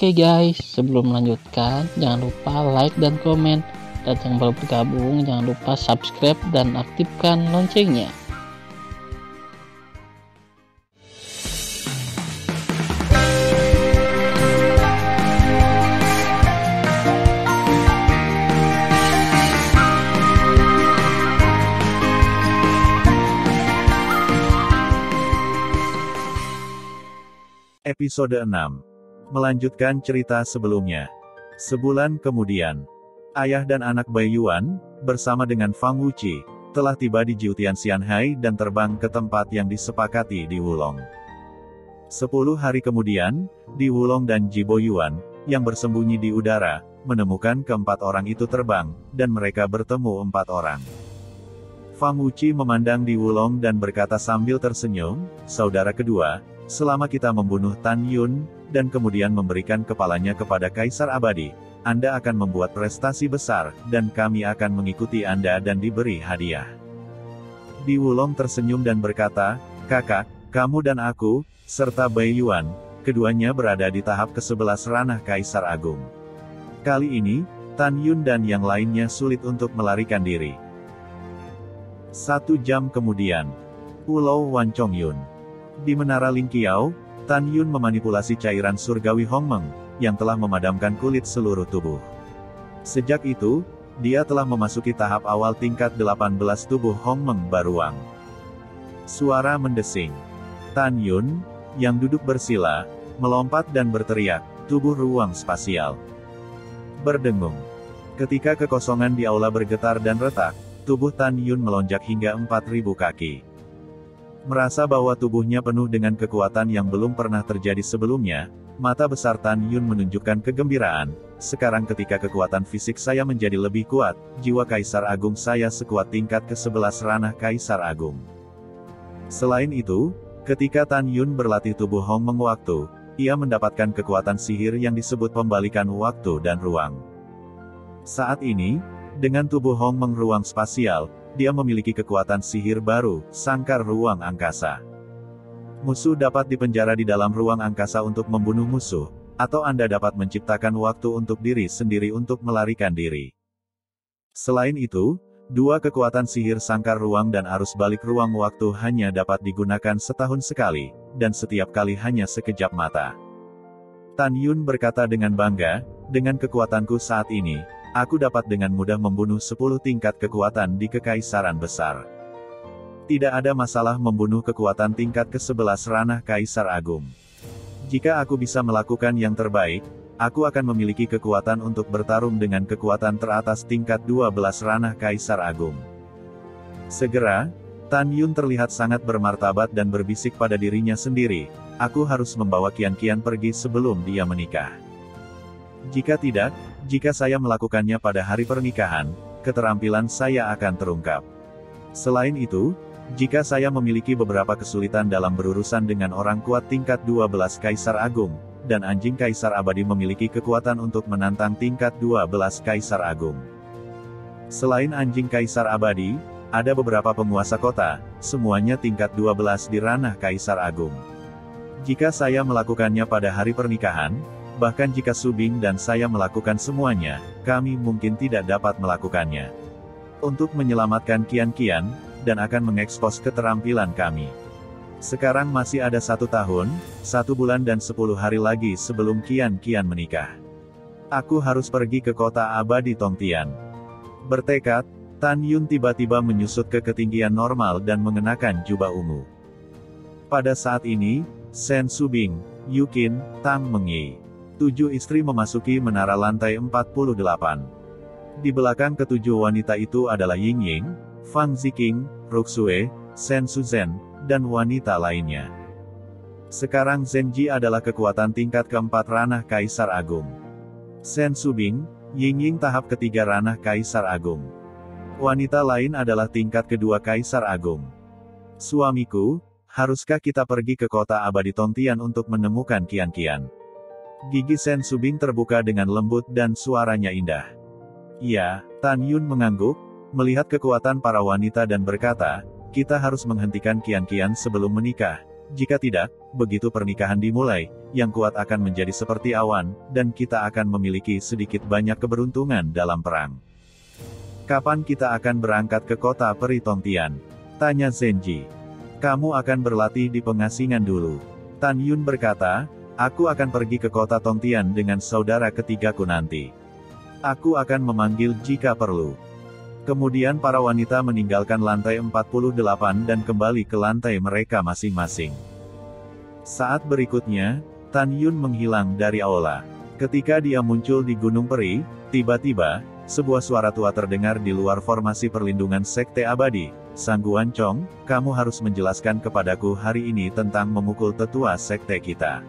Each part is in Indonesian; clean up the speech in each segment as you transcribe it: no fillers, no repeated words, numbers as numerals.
Oke guys, sebelum melanjutkan, jangan lupa like dan komen. Dan yang baru bergabung, jangan lupa subscribe dan aktifkan loncengnya. Episode 6. Melanjutkan cerita sebelumnya. Sebulan kemudian, ayah dan anak Bai Yuan, bersama dengan Fang Wuqi, telah tiba di Jiutian Xianhai dan terbang ke tempat yang disepakati di Wulong. 10 hari kemudian, di Wulong dan Ji Bo Yuan, yang bersembunyi di udara, menemukan keempat orang itu terbang, dan mereka bertemu 4 orang. Fang Wuqi memandang di Wulong dan berkata sambil tersenyum, "Saudara kedua, selama kita membunuh Tan Yun, dan kemudian memberikan kepalanya kepada Kaisar Abadi, Anda akan membuat prestasi besar, dan kami akan mengikuti Anda dan diberi hadiah." Di Wulong tersenyum dan berkata, "Kakak, kamu dan aku, serta Bai Yuan, keduanya berada di tahap ke-11 ranah Kaisar Agung. Kali ini, Tan Yun dan yang lainnya sulit untuk melarikan diri." 1 jam kemudian, Pulau Wan Chong Yun. Di Menara Lingqiao, Tan Yun memanipulasi cairan surgawi Hongmeng, yang telah memadamkan kulit seluruh tubuh. Sejak itu, dia telah memasuki tahap awal tingkat 18 tubuh Hongmeng Baruang. Suara mendesing. Tan Yun, yang duduk bersila, melompat dan berteriak, tubuh ruang spasial berdengung. Ketika kekosongan di aula bergetar dan retak, tubuh Tan Yun melonjak hingga 4.000 kaki. Merasa bahwa tubuhnya penuh dengan kekuatan yang belum pernah terjadi sebelumnya, mata besar Tan Yun menunjukkan kegembiraan. "Sekarang ketika kekuatan fisik saya menjadi lebih kuat, jiwa Kaisar Agung saya sekuat tingkat ke-11 ranah Kaisar Agung." Selain itu, ketika Tan Yun berlatih tubuh Hongmeng waktu, ia mendapatkan kekuatan sihir yang disebut pembalikan waktu dan ruang. Saat ini, dengan tubuh Hongmeng ruang spasial, dia memiliki kekuatan sihir baru, sangkar ruang angkasa. Musuh dapat dipenjara di dalam ruang angkasa untuk membunuh musuh, atau Anda dapat menciptakan waktu untuk diri sendiri untuk melarikan diri. Selain itu, 2 kekuatan sihir sangkar ruang dan arus balik ruang waktu hanya dapat digunakan setahun sekali, dan setiap kali hanya sekejap mata. Tan Yun berkata dengan bangga, "Dengan kekuatanku saat ini, aku dapat dengan mudah membunuh 10 tingkat kekuatan di Kekaisaran Besar. Tidak ada masalah membunuh kekuatan tingkat ke-11 ranah Kaisar Agung. Jika aku bisa melakukan yang terbaik, aku akan memiliki kekuatan untuk bertarung dengan kekuatan teratas tingkat 12 ranah Kaisar Agung." Segera, Tan Yun terlihat sangat bermartabat dan berbisik pada dirinya sendiri, "Aku harus membawa Qian pergi sebelum dia menikah. Jika tidak, jika saya melakukannya pada hari pernikahan, keterampilan saya akan terungkap. Selain itu, jika saya memiliki beberapa kesulitan dalam berurusan dengan orang kuat tingkat 12 Kaisar Agung, dan anjing Kaisar Abadi memiliki kekuatan untuk menantang tingkat 12 Kaisar Agung. Selain anjing Kaisar Abadi, ada beberapa penguasa kota, semuanya tingkat 12 di ranah Kaisar Agung. Jika saya melakukannya pada hari pernikahan, bahkan jika Su Bing dan saya melakukan semuanya, kami mungkin tidak dapat melakukannya. Untuk menyelamatkan Qian, dan akan mengekspos keterampilan kami. Sekarang masih ada 1 tahun, 1 bulan dan 10 hari lagi sebelum Qian menikah. Aku harus pergi ke kota abadi Tongtian." Bertekad, Tan Yun tiba-tiba menyusut ke ketinggian normal dan mengenakan jubah ungu. Pada saat ini, Shen Subing, Yukin, Tang Mengyi, 7 istri memasuki menara lantai 48. Di belakang ke-7 wanita itu adalah Ying Ying, Fang Ziqing, Ruxue, Shen Suzhen, dan wanita lainnya. Sekarang Zhenji adalah kekuatan tingkat ke-4 ranah Kaisar Agung. Shen Subing, Ying Ying tahap ke-3 ranah Kaisar Agung. Wanita lain adalah tingkat ke-2 Kaisar Agung. "Suamiku, haruskah kita pergi ke kota abadi Tongtian untuk menemukan Qian?" Gigi Shen Subing terbuka dengan lembut dan suaranya indah. "Ya." Tan Yun mengangguk, melihat kekuatan para wanita dan berkata, "Kita harus menghentikan Qian sebelum menikah, Jika tidak, begitu pernikahan dimulai, yang kuat akan menjadi seperti awan, dan kita akan memiliki sedikit banyak keberuntungan dalam perang. Kapan kita akan berangkat ke kota peri Tongtian? Tanya Zenji. Kamu akan berlatih di pengasingan dulu. Tan Yun berkata, aku akan pergi ke kota Tongtian dengan saudara ketigaku nanti. Aku akan memanggil jika perlu. Kemudian para wanita meninggalkan lantai 48 dan kembali ke lantai mereka masing-masing. Saat berikutnya, Tan Yun menghilang dari aula. Ketika dia muncul di Gunung Peri, tiba-tiba, sebuah suara tua terdengar di luar formasi perlindungan Sekte Abadi. Sang Guan Chong, kamu harus menjelaskan kepadaku hari ini tentang memukul tetua Sekte kita.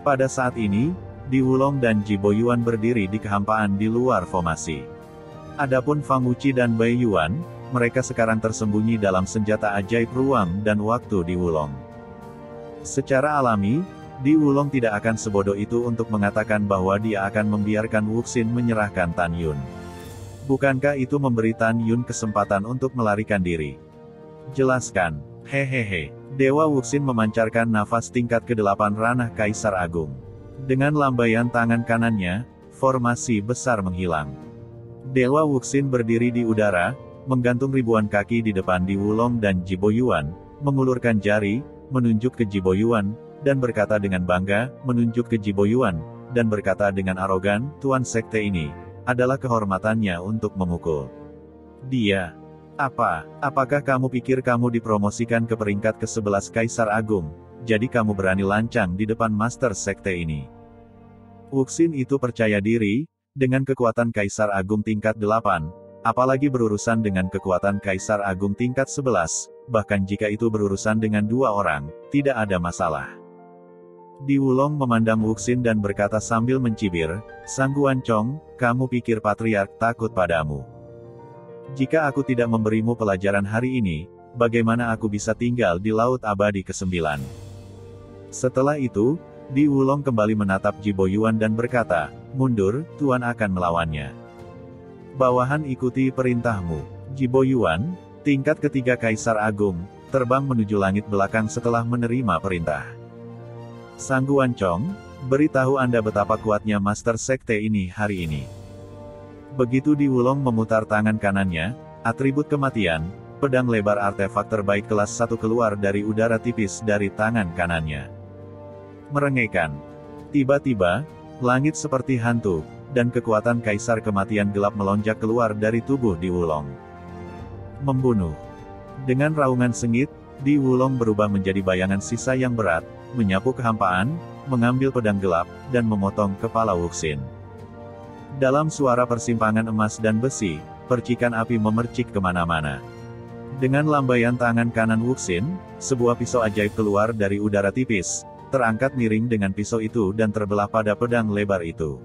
Pada saat ini, Di Wulong dan Ji Boyuan berdiri di kehampaan di luar formasi. Adapun Fang Wuqi dan Bai Yuan, mereka sekarang tersembunyi dalam senjata ajaib ruang dan waktu di Wulong. Secara alami, Di Wulong tidak akan sebodoh itu untuk mengatakan bahwa dia akan membiarkan Wuxin menyerahkan Tan Yun. Bukankah itu memberi Tan Yun kesempatan untuk melarikan diri? Jelaskan. Hehehe. Dewa Wuxin memancarkan nafas tingkat ke-8 ranah Kaisar Agung. Dengan lambaian tangan kanannya, formasi besar menghilang. Dewa Wuxin berdiri di udara, menggantung ribuan kaki di depan Di Wulong dan Ji Boyuan, mengulurkan jari, menunjuk ke Ji Boyuan, dan berkata dengan bangga, menunjuk ke Ji Boyuan, dan berkata dengan arogan, Tuan Sekte ini, adalah kehormatannya untuk memukul dia. Apakah kamu pikir kamu dipromosikan ke peringkat ke-11 Kaisar Agung, jadi kamu berani lancang di depan Master Sekte ini? Wuxin itu percaya diri, dengan kekuatan Kaisar Agung tingkat 8, apalagi berurusan dengan kekuatan Kaisar Agung tingkat 11, bahkan jika itu berurusan dengan 2 orang, tidak ada masalah. Di Wulong memandang Wuxin dan berkata sambil mencibir, Sang Guan Chong, kamu pikir Patriark takut padamu? Jika aku tidak memberimu pelajaran hari ini, bagaimana aku bisa tinggal di Laut Abadi ke-9? Setelah itu, Di Wulong kembali menatap Ji Boyuan dan berkata, mundur, Tuan akan melawannya. Bawahan ikuti perintahmu. Ji Boyuan, tingkat ketiga Kaisar Agung, terbang menuju langit belakang setelah menerima perintah. Sang Guan Chong, beritahu Anda betapa kuatnya Master Sekte ini hari ini. Begitu Di Wulong memutar tangan kanannya, atribut kematian, pedang lebar artefak terbaik kelas 1 keluar dari udara tipis dari tangan kanannya. Merengekkan. Tiba-tiba, langit seperti hantu, dan kekuatan Kaisar Kematian gelap melonjak keluar dari tubuh Di Wulong. Membunuh. Dengan raungan sengit, Di Wulong berubah menjadi bayangan sisa yang berat, menyapu kehampaan, mengambil pedang gelap, dan memotong kepala Wuxin. Dalam suara persimpangan emas dan besi, percikan api memercik kemana-mana. Dengan lambaian tangan kanan Wuxin, sebuah pisau ajaib keluar dari udara tipis, terangkat miring dengan pisau itu dan terbelah pada pedang lebar itu.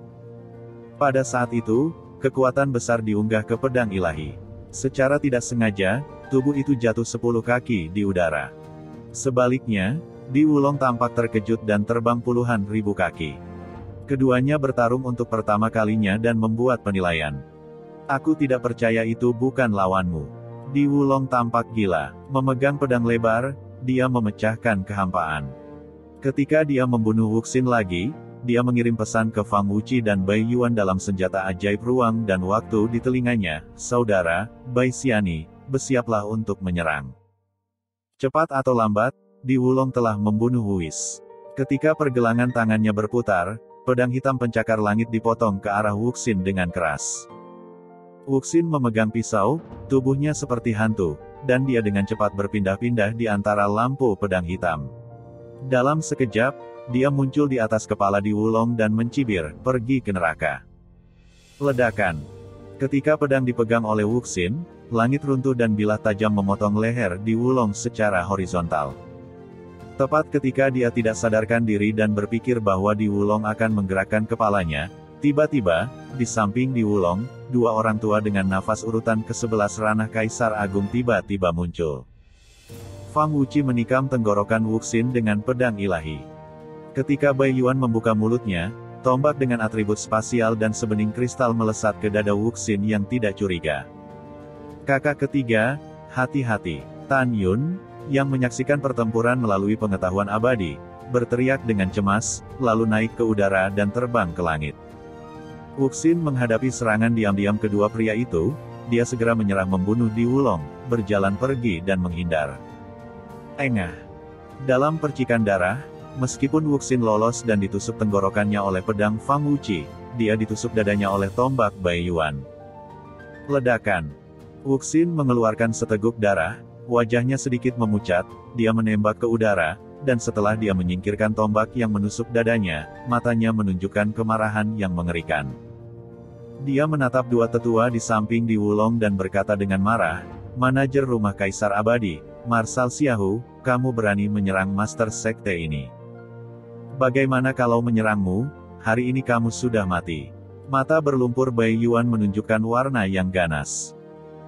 Pada saat itu, kekuatan besar diunggah ke pedang ilahi. Secara tidak sengaja, tubuh itu jatuh 10 kaki di udara. Sebaliknya, Di Wulong tampak terkejut dan terbang puluhan ribu kaki. Keduanya bertarung untuk pertama kalinya dan membuat penilaian. Aku tidak percaya itu bukan lawanmu. Di Wulong tampak gila. Memegang pedang lebar, dia memecahkan kehampaan. Ketika dia membunuh Wuxin lagi, dia mengirim pesan ke Fang Wuqi dan Bai Yuan dalam senjata ajaib ruang dan waktu di telinganya, Saudara, Bai Xiani, bersiaplah untuk menyerang. Cepat atau lambat, Di Wulong telah membunuh Wuis. Ketika pergelangan tangannya berputar, pedang hitam pencakar langit dipotong ke arah Wuxin dengan keras. Wuxin memegang pisau, tubuhnya seperti hantu, dan dia dengan cepat berpindah-pindah di antara lampu pedang hitam. Dalam sekejap, dia muncul di atas kepala Di Wulong dan mencibir, pergi ke neraka. Ledakan. Ketika pedang dipegang oleh Wuxin, langit runtuh dan bilah tajam memotong leher Di Wulong secara horizontal. Tepat ketika dia tidak sadarkan diri dan berpikir bahwa Di Wulong akan menggerakkan kepalanya, tiba-tiba, di samping Di Wulong, 2 orang tua dengan nafas urutan ke-11 ranah Kaisar Agung tiba-tiba muncul. Fang Wuqi menikam tenggorokan Wuxin dengan pedang ilahi. Ketika Bai Yuan membuka mulutnya, tombak dengan atribut spasial dan sebening kristal melesat ke dada Wuxin yang tidak curiga. Kakak ketiga, hati-hati. Tan Yun, yang menyaksikan pertempuran melalui pengetahuan abadi, berteriak dengan cemas, lalu naik ke udara dan terbang ke langit. Wuxin menghadapi serangan diam-diam kedua pria itu, dia segera menyerang membunuh Di Wulong, berjalan pergi dan menghindar. Engah. Dalam percikan darah, meskipun Wuxin lolos dan ditusuk tenggorokannya oleh pedang Fang Wuqi, dia ditusuk dadanya oleh tombak Bai Yuan. Ledakan. Wuxin mengeluarkan seteguk darah, wajahnya sedikit memucat, dia menembak ke udara, dan setelah dia menyingkirkan tombak yang menusuk dadanya, matanya menunjukkan kemarahan yang mengerikan. Dia menatap dua tetua di samping Di Wulong dan berkata dengan marah, "Manajer rumah Kaisar Abadi, Marshal Xiaohu, kamu berani menyerang Master Sekte ini. Bagaimana kalau menyerangmu? Hari ini kamu sudah mati." Mata berlumpur Bai Yuan menunjukkan warna yang ganas.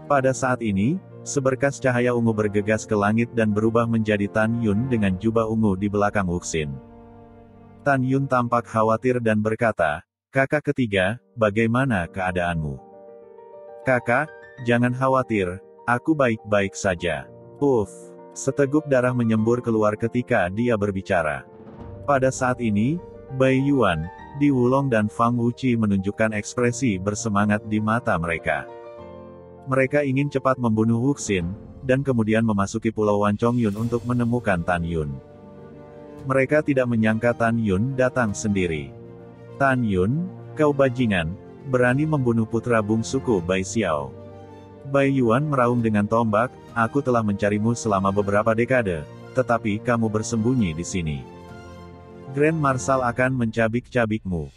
Pada saat ini, seberkas cahaya ungu bergegas ke langit dan berubah menjadi Tan Yun dengan jubah ungu di belakang Wuxin. Tan Yun tampak khawatir dan berkata, "Kakak ketiga, bagaimana keadaanmu?" "Kakak, jangan khawatir, aku baik-baik saja." Seteguk darah menyembur keluar ketika dia berbicara. Pada saat ini, Bai Yuan, Di Wulong dan Fang Wuqi menunjukkan ekspresi bersemangat di mata mereka. Mereka ingin cepat membunuh Wuxin, dan kemudian memasuki Pulau Wancong Yun untuk menemukan Tan Yun. Mereka tidak menyangka Tan Yun datang sendiri. "Tan Yun, kau bajingan, berani membunuh putra bungsuku Bai Xiao." Bai Yuan meraung dengan tombak, "Aku telah mencarimu selama beberapa dekade, tetapi kamu bersembunyi di sini. Grand Marshal akan mencabik-cabikmu."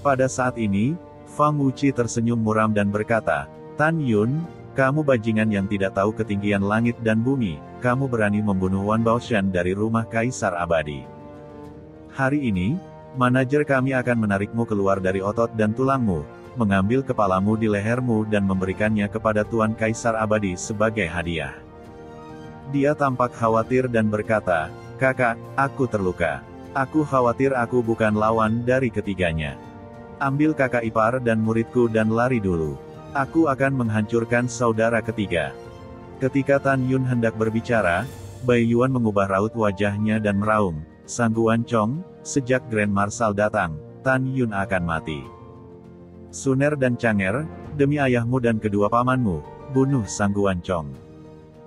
Pada saat ini, Fang Wuqi tersenyum muram dan berkata, "Tan Yun, kamu bajingan yang tidak tahu ketinggian langit dan bumi, kamu berani membunuh Wan Baoshan dari rumah Kaisar Abadi. Hari ini, manajer kami akan menarikmu keluar dari otot dan tulangmu, mengambil kepalamu di lehermu dan memberikannya kepada Tuan Kaisar Abadi sebagai hadiah." Dia tampak khawatir dan berkata, "Kakak, aku terluka. Aku khawatir aku bukan lawan dari ketiganya. Ambil kakak ipar dan muridku dan lari dulu. Aku akan menghancurkan saudara ketiga." Ketika Tan Yun hendak berbicara, Bai Yuan mengubah raut wajahnya dan meraung, "Sang Guancong, sejak Grand Marshal datang, Tan Yun akan mati. Suner dan Canger, demi ayahmu dan kedua pamanmu, bunuh Sang Guancong.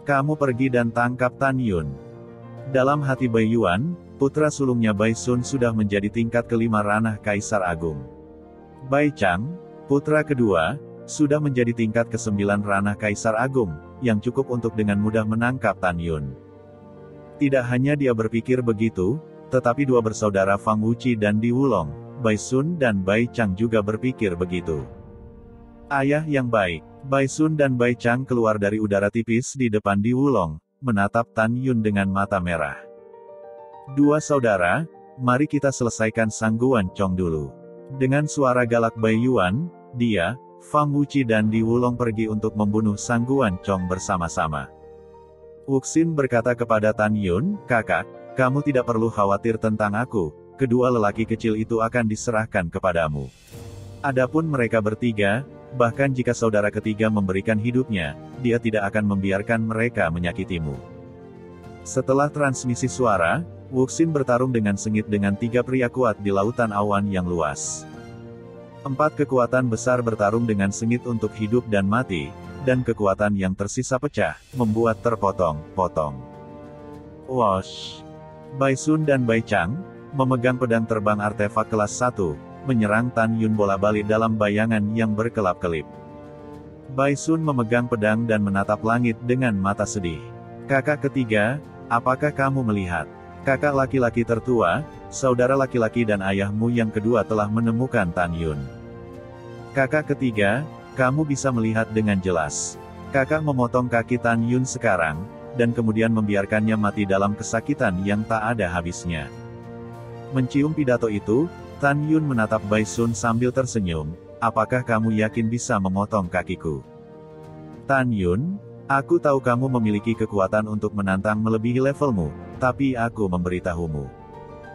Kamu pergi dan tangkap Tan Yun." Dalam hati Bai Yuan, putra sulungnya Bai Sun sudah menjadi tingkat kelima ranah Kaisar Agung. Bai Chang, putra kedua, sudah menjadi tingkat ke-9 ranah Kaisar Agung, yang cukup untuk dengan mudah menangkap Tan Yun. Tidak hanya dia berpikir begitu, tetapi dua bersaudara Fang Wuqi dan Di Wulong, Bai Sun dan Bai Chang juga berpikir begitu. Ayah yang baik, Bai Sun dan Bai Chang keluar dari udara tipis di depan Di Wulong, menatap Tan Yun dengan mata merah. "Dua saudara, mari kita selesaikan Sang Guancong dulu." Dengan suara galak Bai Yuan, dia, Fang Wuqi dan Di Wulong pergi untuk membunuh Sang Guancong bersama-sama. Wuxin berkata kepada Tan Yun, "Kakak, kamu tidak perlu khawatir tentang aku, kedua lelaki kecil itu akan diserahkan kepadamu. Adapun mereka bertiga, bahkan jika saudara ketiga memberikan hidupnya, dia tidak akan membiarkan mereka menyakitimu." Setelah transmisi suara, Wuxin bertarung dengan sengit dengan 3 pria kuat di lautan awan yang luas. 4 kekuatan besar bertarung dengan sengit untuk hidup dan mati, dan kekuatan yang tersisa pecah, membuat terpotong-potong. Wosh! Bai Sun dan Bai Chang, memegang pedang terbang artefak kelas 1, menyerang Tan Yun bola-balik dalam bayangan yang berkelap-kelip. Bai Sun memegang pedang dan menatap langit dengan mata sedih. "Kakak ketiga, apakah kamu melihat? Kakak laki-laki tertua, saudara laki-laki dan ayahmu yang kedua telah menemukan Tan Yun. Kakak ketiga, kamu bisa melihat dengan jelas. Kakak memotong kaki Tan Yun sekarang, dan kemudian membiarkannya mati dalam kesakitan yang tak ada habisnya." Mencium pidato itu, Tan Yun menatap Bai Sun sambil tersenyum, "Apakah kamu yakin bisa memotong kakiku?" "Tan Yun, aku tahu kamu memiliki kekuatan untuk menantang melebihi levelmu, tapi aku memberitahumu."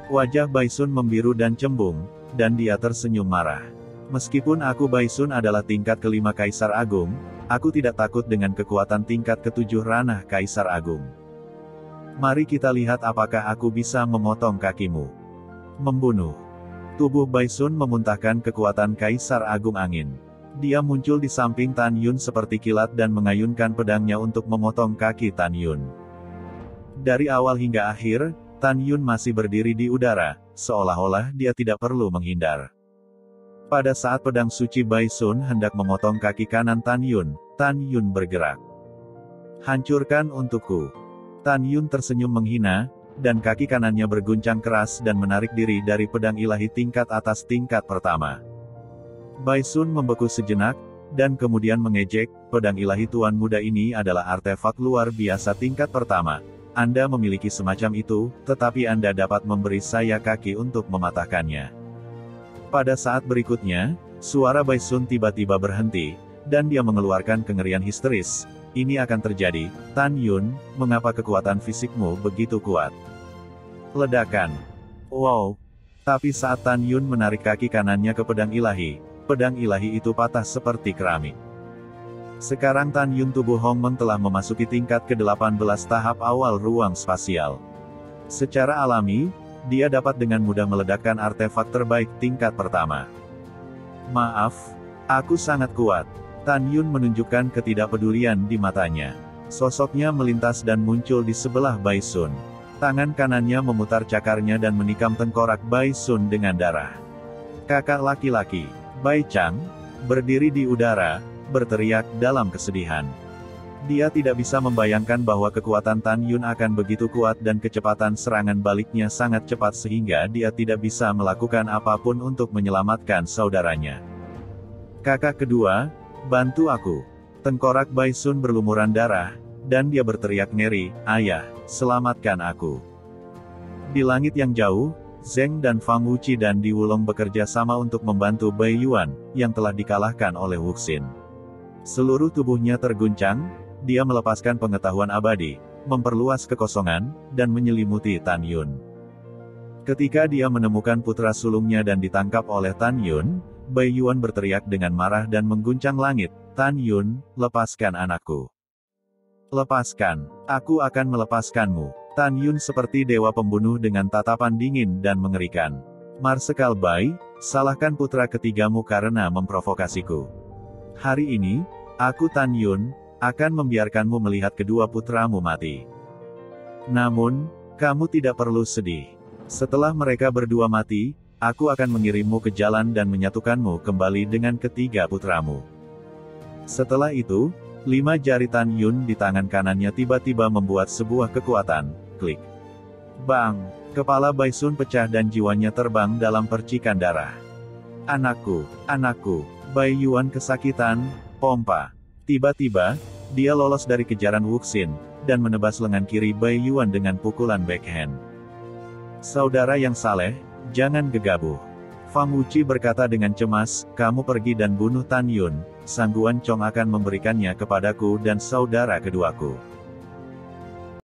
Wajah Bai Sun membiru dan cembung, dan dia tersenyum marah. "Meskipun aku Bai Sun adalah tingkat ke-5 Kaisar Agung, aku tidak takut dengan kekuatan tingkat ke-7 ranah Kaisar Agung. Mari kita lihat apakah aku bisa memotong kakimu. Membunuh. Tubuh Baisun memuntahkan kekuatan Kaisar Agung Angin. Dia muncul di samping Tan Yun seperti kilat dan mengayunkan pedangnya untuk memotong kaki Tan Yun. Dari awal hingga akhir, Tan Yun masih berdiri di udara, seolah-olah dia tidak perlu menghindar. Pada saat pedang suci Baisun hendak memotong kaki kanan Tan Yun bergerak. Hancurkan untukku. Tan Yun tersenyum menghina, dan kaki kanannya berguncang keras dan menarik diri dari pedang ilahi tingkat atas tingkat pertama. Baisun membeku sejenak, dan kemudian mengejek, pedang ilahi tuan muda ini adalah artefak luar biasa tingkat pertama. Anda memiliki semacam itu, tetapi Anda dapat memberi saya kaki untuk mematahkannya. Pada saat berikutnya, suara Baisun tiba-tiba berhenti, dan dia mengeluarkan kengerian histeris. Ini akan terjadi, Tan Yun, mengapa kekuatan fisikmu begitu kuat? Ledakan. Wow! Tapi saat Tan Yun menarik kaki kanannya ke pedang ilahi itu patah seperti keramik. Sekarang Tan Yun tubuh Hong Meng telah memasuki tingkat ke-18 tahap awal ruang spasial. Secara alami, dia dapat dengan mudah meledakkan artefak terbaik tingkat pertama. Maaf, aku sangat kuat. Tan Yun menunjukkan ketidakpedulian di matanya. Sosoknya melintas dan muncul di sebelah Baisun. Tangan kanannya memutar cakarnya dan menikam tengkorak Baisun dengan darah. Kakak laki-laki, Bai Chang, berdiri di udara, berteriak dalam kesedihan. Dia tidak bisa membayangkan bahwa kekuatan Tan Yun akan begitu kuat dan kecepatan serangan baliknya sangat cepat sehingga dia tidak bisa melakukan apapun untuk menyelamatkan saudaranya. Kakak kedua, bantu aku. Tengkorak Baisun berlumuran darah, dan dia berteriak ngeri, ayah, selamatkan aku. Di langit yang jauh, Zheng dan Fang Wuqi dan Di Wulong bekerja sama untuk membantu Bai Yuan, yang telah dikalahkan oleh Wuxin. Seluruh tubuhnya terguncang, dia melepaskan pengetahuan abadi, memperluas kekosongan, dan menyelimuti Tan Yun. Ketika dia menemukan putra sulungnya dan ditangkap oleh Tan Yun, Bai Yuan berteriak dengan marah dan mengguncang langit, Tan Yun, lepaskan anakku. Lepaskan, aku akan melepaskanmu. Tan Yun seperti dewa pembunuh dengan tatapan dingin dan mengerikan. Marsekal Bai, salahkan putra ketigamu karena memprovokasiku. Hari ini, aku Tan Yun, akan membiarkanmu melihat kedua putramu mati. Namun, kamu tidak perlu sedih. Setelah mereka berdua mati, aku akan mengirimmu ke jalan dan menyatukanmu kembali dengan ketiga putramu. Setelah itu, 5 jari Tan Yun di tangan kanannya tiba-tiba membuat sebuah kekuatan, klik. Bang! Kepala Baisun pecah dan jiwanya terbang dalam percikan darah. Anakku, anakku! Bai Yuan kesakitan, pompa. Tiba-tiba, dia lolos dari kejaran Wuxin, dan menebas lengan kiri Bai Yuan dengan pukulan backhand. Saudara yang saleh, jangan gegabah. Fang Wuqi berkata dengan cemas, kamu pergi dan bunuh Tan Yun, Sang Guan Chong akan memberikannya kepadaku dan saudara keduaku.